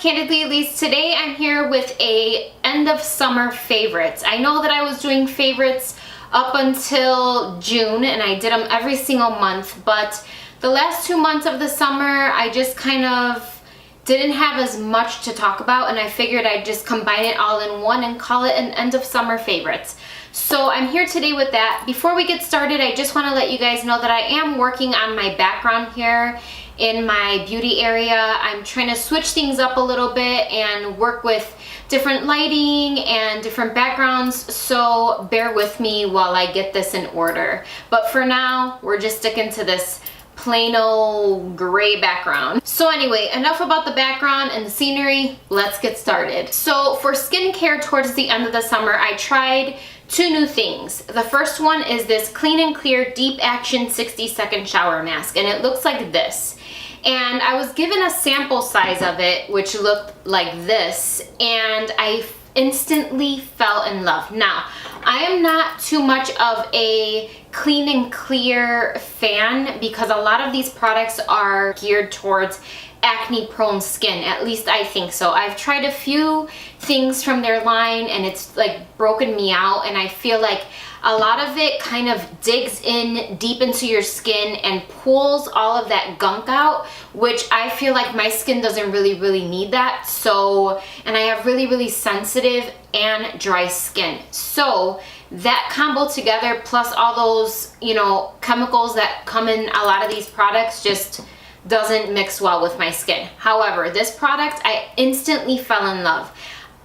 Candidly Elyse. Today I'm here with a end of summer favorites. I know that I was doing favorites up until June and I did them every single month, but the last 2 months of the summer I just kind of didn't have as much to talk about, and I figured I'd just combine it all in one and call it an end of summer favorites. So I'm here today with that. Before we get started, I just want to let you guys know that I am working on my background here in my beauty area. I'm trying to switch things up a little bit and work with different lighting and different backgrounds, so bear with me while I get this in order. But for now, we're just sticking to this plain old gray background. So anyway, enough about the background and the scenery, let's get started. So for skincare towards the end of the summer, I tried 2 new things. The first one is this Clean and Clear Deep Action 60-Second Shower Mask, and it looks like this. And I was given a sample size of it, which looked like this, and I instantly fell in love. Now, I am not too much of a Clean and Clear fan because a lot of these products are geared towards acne prone skin, at least I think so. I've tried a few things from their line and it's like broken me out, and I feel like a lot of it kind of digs in deep into your skin and pulls all of that gunk out, which I feel like my skin doesn't really need that. So, and I have really sensitive and dry skin. So that combo together plus all those, you know, chemicals that come in a lot of these products just doesn't mix well with my skin. However, this product, I instantly fell in love.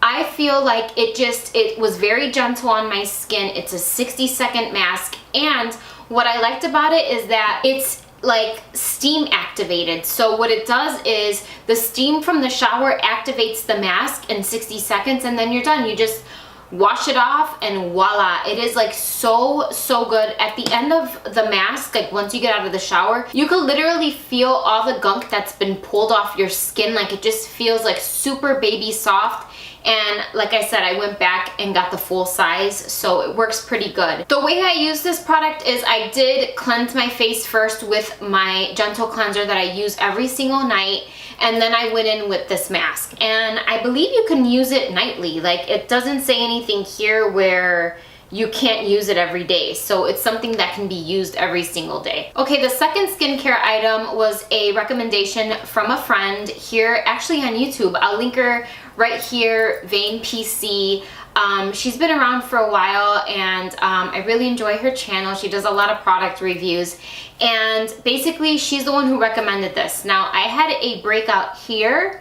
I feel like it was very gentle on my skin. It's a 60-second mask, and what I liked about it is that it's like steam activated. So what it does is the steam from the shower activates the mask in 60 seconds and then you're done. You just wash it off and voila, it is like so good. At the end of the mask, like once you get out of the shower, you can literally feel all the gunk that's been pulled off your skin. Like it just feels like super baby soft. And like I said, I went back and got the full size, so it works pretty good. The way I use this product is I did cleanse my face first with my gentle cleanser that I use every single night, and then I went in with this mask. And I believe you can use it nightly. Like it doesn't say anything here where you can't use it every day, so it's something that can be used every single day. Okay, the second skincare item was a recommendation from a friend here, actually on YouTube. I'll link her right here, Vain PC. She's been around for a while, and I really enjoy her channel. She does a lot of product reviews, and basically she's the one who recommended this. Now, I had a breakout here,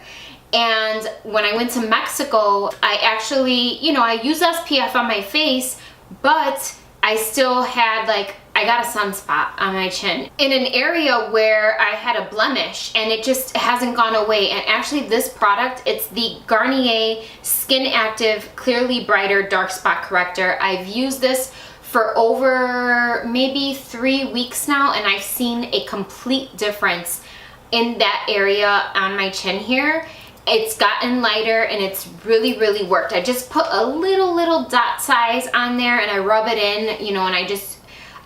and when I went to Mexico, I actually, you know, I use SPF on my face, but I still had like, I got a sunspot on my chin in an area where I had a blemish, and it just hasn't gone away. And actually this product, it's the Garnier Skin Active Clearly Brighter Dark Spot Corrector. I've used this for over maybe 3 weeks now, and I've seen a complete difference in that area on my chin here. It's gotten lighter and it's really worked. I just put a little dot size on there and I rub it in, you know, and I just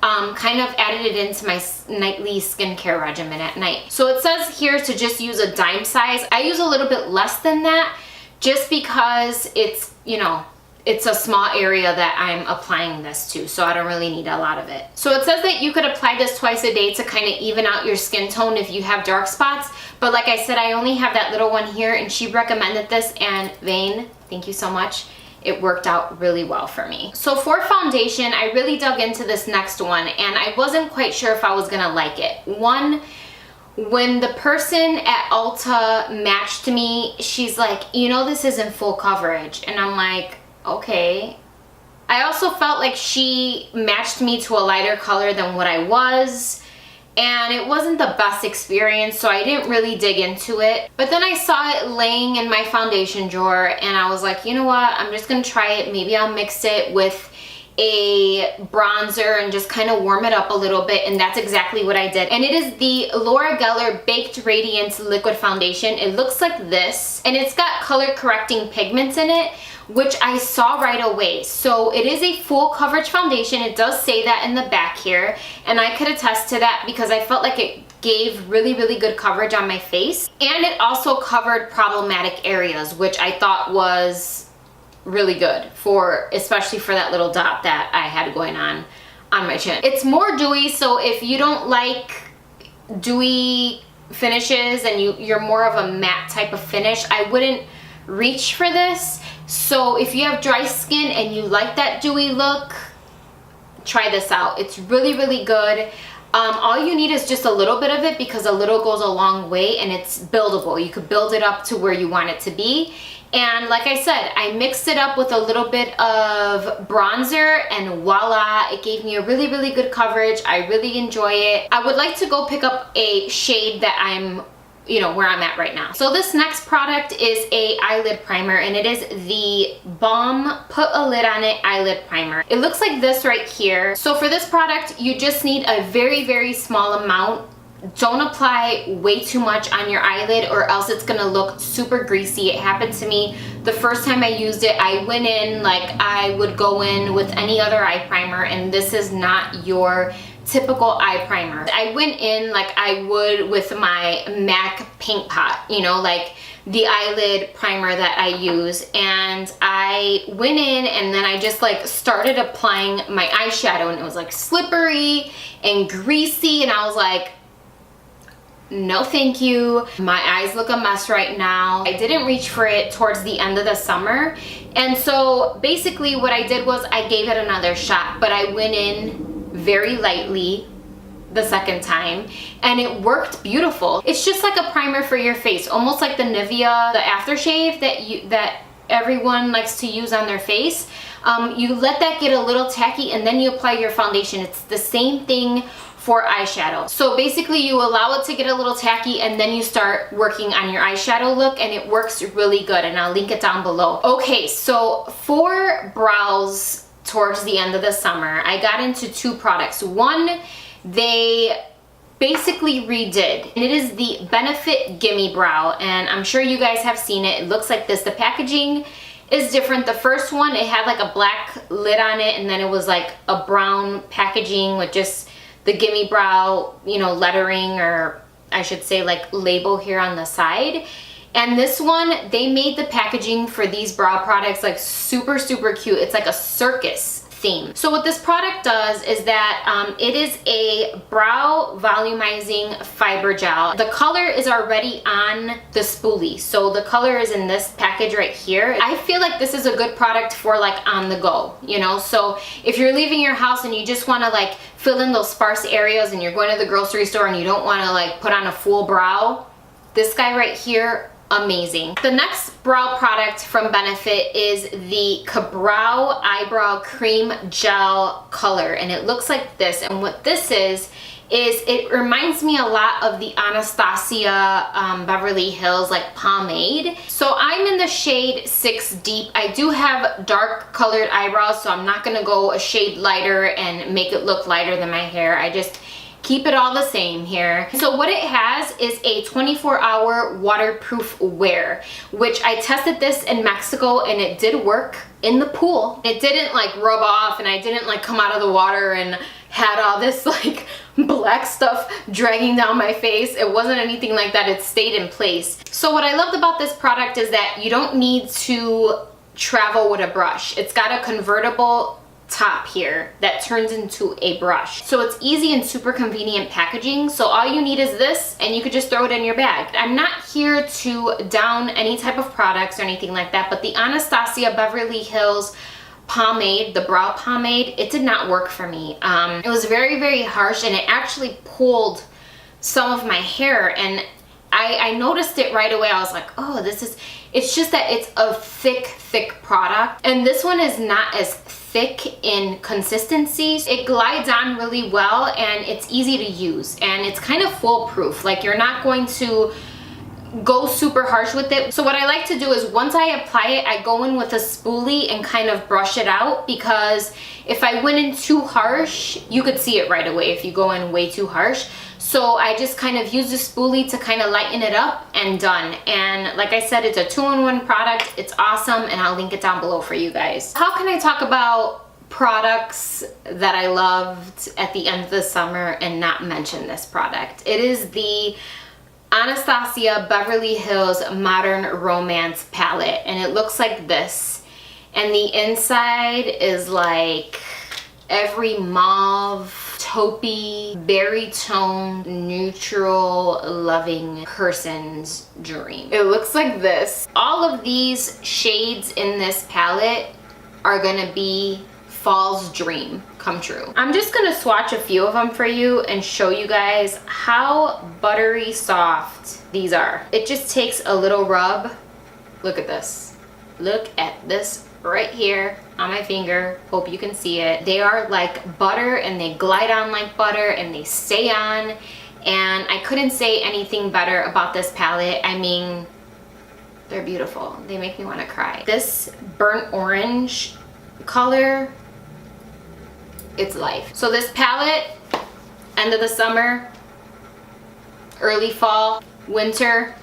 kind of added it into my nightly skincare regimen at night. So it says here to just use a dime size. I use a little bit less than that just because it's, you know, it's a small area that I'm applying this to, so I don't really need a lot of it. So it says that you could apply this twice a day to kind of even out your skin tone if you have dark spots. But like I said, I only have that little one here, and she recommended this, and Vain, thank you so much. It worked out really well for me. So for foundation, I really dug into this next one, and I wasn't quite sure if I was gonna like it. One, when the person at Ulta matched me, she's like, you know, this isn't full coverage. And I'm like, okay. I also felt like she matched me to a lighter color than what I was, and it wasn't the best experience, so I didn't really dig into it. But then I saw it laying in my foundation drawer, and I was like, you know what, I'm just gonna try it. Maybe I'll mix it with a bronzer and just kind of warm it up a little bit, and that's exactly what I did. And it is the Laura Geller Baked Radiance Liquid Foundation. It looks like this, and it's got color correcting pigments in it, which I saw right away. So it is a full coverage foundation. It does say that in the back here, and I could attest to that because I felt like it gave really, really good coverage on my face. And it also covered problematic areas, which I thought was really good for, especially for that little dot that I had going on my chin. It's more dewy, so if you don't like dewy finishes and you're more of a matte type of finish, I wouldn't reach for this. So if you have dry skin and you like that dewy look, try this out. It's really, really good. All you need is just a little bit of it, because a little goes a long way, and it's buildable. You could build it up to where you want it to be. And like I said, I mixed it up with a little bit of bronzer, and voila, it gave me a really, really good coverage. I really enjoy it. I would like to go pick up a shade that I'm, you know, where I'm at right now. So this next product is a eyelid primer, and it is the Balm Put a Lid on It eyelid primer. It looks like this right here. So for this product, you just need a very, very small amount. Don't apply way too much on your eyelid, or else it's gonna look super greasy. It happened to me the first time I used it. I went in like I would go in with any other eye primer, and this is not your typical eye primer. I went in like I would with my MAC paint pot, you know, like the eyelid primer that I use, and I went in and then I just like started applying my eyeshadow, and it was like slippery and greasy, and I was like, no thank you. My eyes look a mess right now. I didn't reach for it towards the end of the summer, and so basically what I did was I gave it another shot, but I went in very lightly the second time, and it worked beautiful. It's just like a primer for your face, almost like the Nivea, the aftershave that everyone likes to use on their face. You let that get a little tacky, and then you apply your foundation. It's the same thing for eyeshadow. So basically you allow it to get a little tacky, and then you start working on your eyeshadow look, and it works really good, and I'll link it down below. Okay, so for brows towards the end of the summer, I got into two products. One, they basically redid, and it is the Benefit Gimme Brow, and I'm sure you guys have seen it. It looks like this. The packaging is different. The first one, it had like a black lid on it, and then it was like a brown packaging with just the Gimme Brow, you know, lettering, or I should say like label here on the side. And this one, they made the packaging for these brow products like super, super cute. It's like a circus theme. So what this product does is that it is a brow volumizing fiber gel. The color is already on the spoolie. So the color is in this package right here. I feel like this is a good product for like on the go, you know? So if you're leaving your house and you just wanna like fill in those sparse areas, and you're going to the grocery store and you don't wanna like put on a full brow, this guy right here, amazing. The next brow product from Benefit is the Ka-Brow Eyebrow Cream Gel Color, and it looks like this. And what this is it reminds me a lot of the Anastacia Beverly Hills like pomade. So I'm in the shade 6 Deep. I do have dark colored eyebrows, so I'm not gonna go a shade lighter and make it look lighter than my hair. I just keep it all the same here. So what it has is a 24-hour waterproof wear, which I tested this in Mexico, and it did work in the pool. It didn't like rub off, and I didn't like come out of the water and had all this like black stuff dragging down my face. It wasn't anything like that. It stayed in place. So what I loved about this product is that you don't need to travel with a brush. It's got a convertible top here that turns into a brush. So it's easy and super convenient packaging. So all you need is this, and you could just throw it in your bag. I'm not here to down any type of products or anything like that, but the Anastacia Beverly Hills pomade, the brow pomade, it did not work for me. It was very, very harsh, and it actually pulled some of my hair, and I noticed it right away. I was like, oh, it's just that it's a thick product, and this one is not as thick in consistency. It glides on really well, and it's easy to use, and it's kind of foolproof. Like, you're not going to go super harsh with it. So what I like to do is once I apply it, I go in with a spoolie and kind of brush it out, because if I went in too harsh, you could see it right away if you go in way too harsh. So I just kind of use the spoolie to kind of lighten it up, and done. And like I said, it's a 2-in-1 product. It's awesome, and I'll link it down below for you guys. How can I talk about products that I loved at the end of the summer and not mention this product. It is the Anastacio Beverly Hills Modern Romance palette, and it looks like this. And the inside is like every mauve, taupey, berry toned, neutral, loving person's dream. It looks like this. All of these shades in this palette are gonna be fall's dream come true. I'm just gonna swatch a few of them for you and show you guys how buttery soft these are. It just takes a little rub. Look at this. Look at this right here on my finger. Hope you can see it. They are like butter, and they glide on like butter, and they stay on. And I couldn't say anything better about this palette. I mean, they're beautiful. They make me want to cry. This burnt orange color, it's life. So this palette, end of the summer, early fall, winter,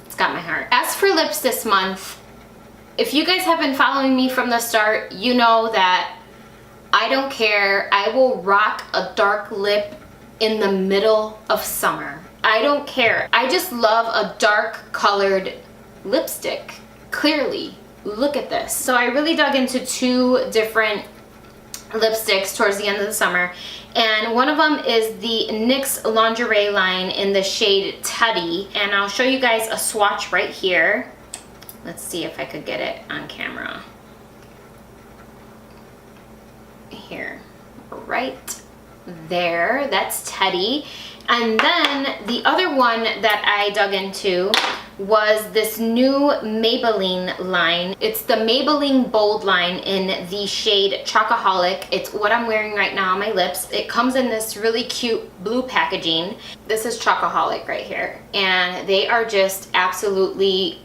it's got my heart. As for lips this month, if you guys have been following me from the start, you know that I don't care. I will rock a dark lip in the middle of summer. I don't care. I just love a dark colored lipstick. Clearly, look at this. So I really dug into two different lipsticks towards the end of the summer, and one of them is the NYX lingerie line in the shade Teddy, and I'll show you guys a swatch right here. Let's see if I could get it on camera. Here, right there, that's Teddy. And then the other one that I dug into was this new Maybelline line. It's the Maybelline Bold line in the shade Chocoholic. It's what I'm wearing right now on my lips. It comes in this really cute blue packaging. This is Chocoholic right here. And they are just absolutely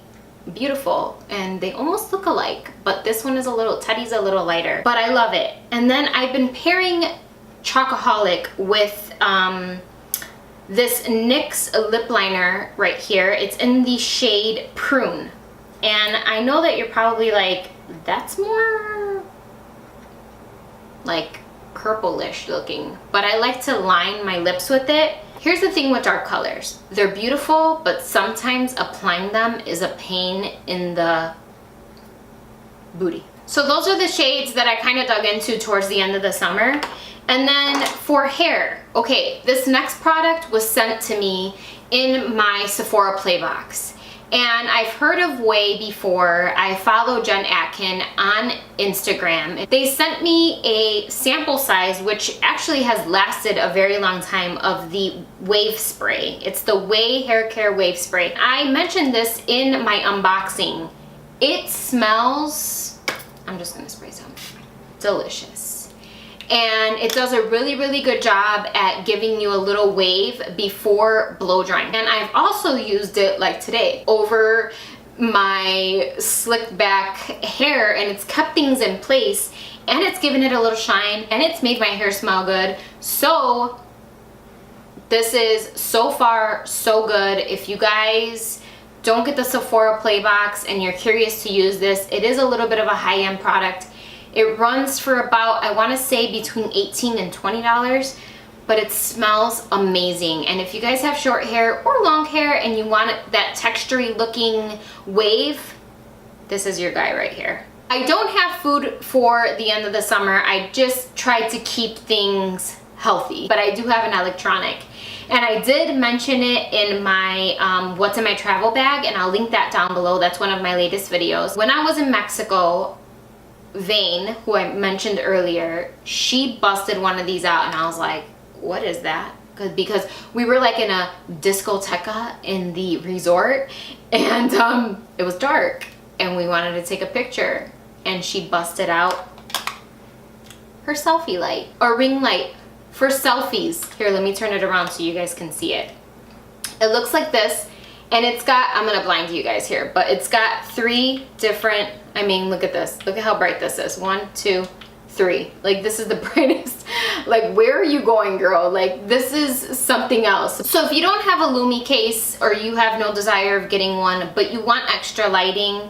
beautiful, and they almost look alike, but this one is a little, Teddy's a little lighter, but I love it. And then I've been pairing Chocoholic with this NYX lip liner right here. It's in the shade Prune, and I know that you're probably like, that's more like purplish looking, but I like to line my lips with it. Here's the thing with dark colors. They're beautiful, but sometimes applying them is a pain in the booty. So those are the shades that I kind of dug into towards the end of the summer. And then for hair, okay, this next product was sent to me in my Sephora Play box. And I've heard of Ouai before. I follow Jen Atkin on Instagram. They sent me a sample size, which actually has lasted a very long time, of the Wave Spray. It's the Ouai Hair Care Wave Spray. I mentioned this in my unboxing. It smells, I'm just gonna spray some, delicious. And it does a really, really good job at giving you a little wave before blow drying. And I've also used it, like today, over my slicked back hair, and it's kept things in place, and it's given it a little shine, and it's made my hair smell good. So this is so far so good. If you guys don't get the Sephora Play box and you're curious to use this, it is a little bit of a high-end product. It runs for about, I want to say, between $18 and $20, but it smells amazing. And if you guys have short hair or long hair and you want that textury looking wave, this is your guy right here. I don't have food for the end of the summer. I just tried to keep things healthy, but I do have an electronic. And I did mention it in my what's in my travel bag, and I'll link that down below. That's one of my latest videos. When I was in Mexico, Vane, who I mentioned earlier, she busted one of these out, and I was like, what is that? Because we were like in a discoteca in the resort, and it was dark, and we wanted to take a picture, and she busted out her selfie light, or ring light for selfies. Here, let me turn it around so you guys can see it. It looks like this, and it's got, I'm gonna blind you guys here, but it's got three different, I mean, look at this. Look at how bright this is. 1, 2, 3. Like, this is the brightest. Like, where are you going, girl? Like, this is something else. So if you don't have a Lumi case, or you have no desire of getting one, but you want extra lighting,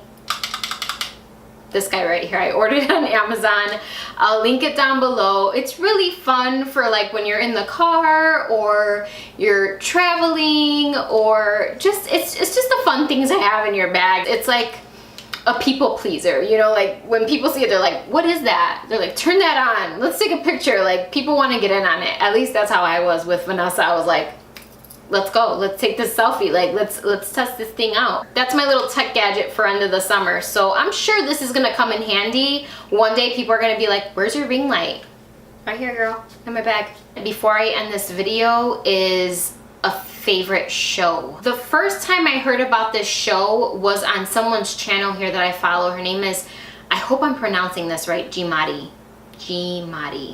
this guy right here. I ordered it on Amazon. I'll link it down below. It's really fun for like when you're in the car or you're traveling, or just it's just the fun things to have in your bag. It's like a people pleaser, you know, like when people see it, they're like, what is that? They're like, turn that on, let's take a picture. Like, people want to get in on it. At least that's how I was with Vanessa. I was like, let's go, let's take this selfie, like let's test this thing out. That's my little tech gadget for end of the summer. So I'm sure this is gonna come in handy. One day people are gonna be like, where's your ring light? Right here, girl, in my bag. Before I end this video is a favorite show. The first time I heard about this show was on someone's channel here that I follow. Her name is, I hope I'm pronouncing this right, Gimadi.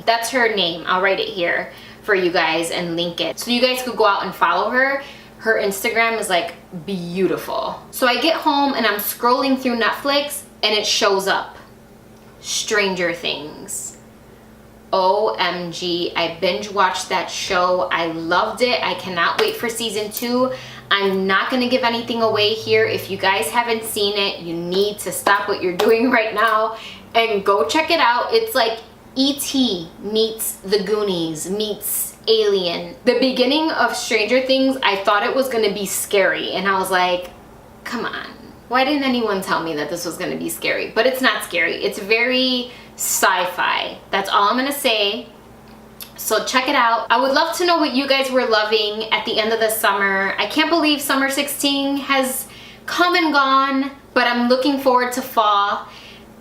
That's her name. I'll write it here for you guys and link it. So you guys could go out and follow her. Her Instagram is like beautiful. So I get home and I'm scrolling through Netflix and it shows up. Stranger Things. OMG, I binge watched that show. I loved it. I cannot wait for season 2. I'm not gonna give anything away here. If you guys haven't seen it, you need to stop what you're doing right now and go check it out. It's like E.T. meets the Goonies meets Alien. The beginning of Stranger Things, I thought it was gonna be scary, and I was like, come on, why didn't anyone tell me that this was gonna be scary? But it's not scary. It's very sci-fi. That's all I'm gonna say. So check it out. I would love to know what you guys were loving at the end of the summer. I can't believe summer 16 has come and gone, but I'm looking forward to fall.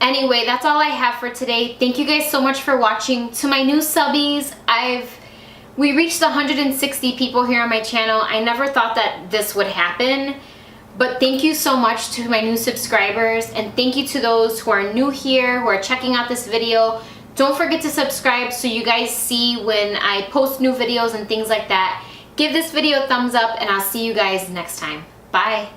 Anyway, that's all I have for today. Thank you guys so much for watching. To my new subbies, we reached 160 people here on my channel. I never thought that this would happen. But thank you so much to my new subscribers, and thank you to those who are new here, who are checking out this video. Don't forget to subscribe so you guys see when I post new videos and things like that. Give this video a thumbs up, and I'll see you guys next time. Bye.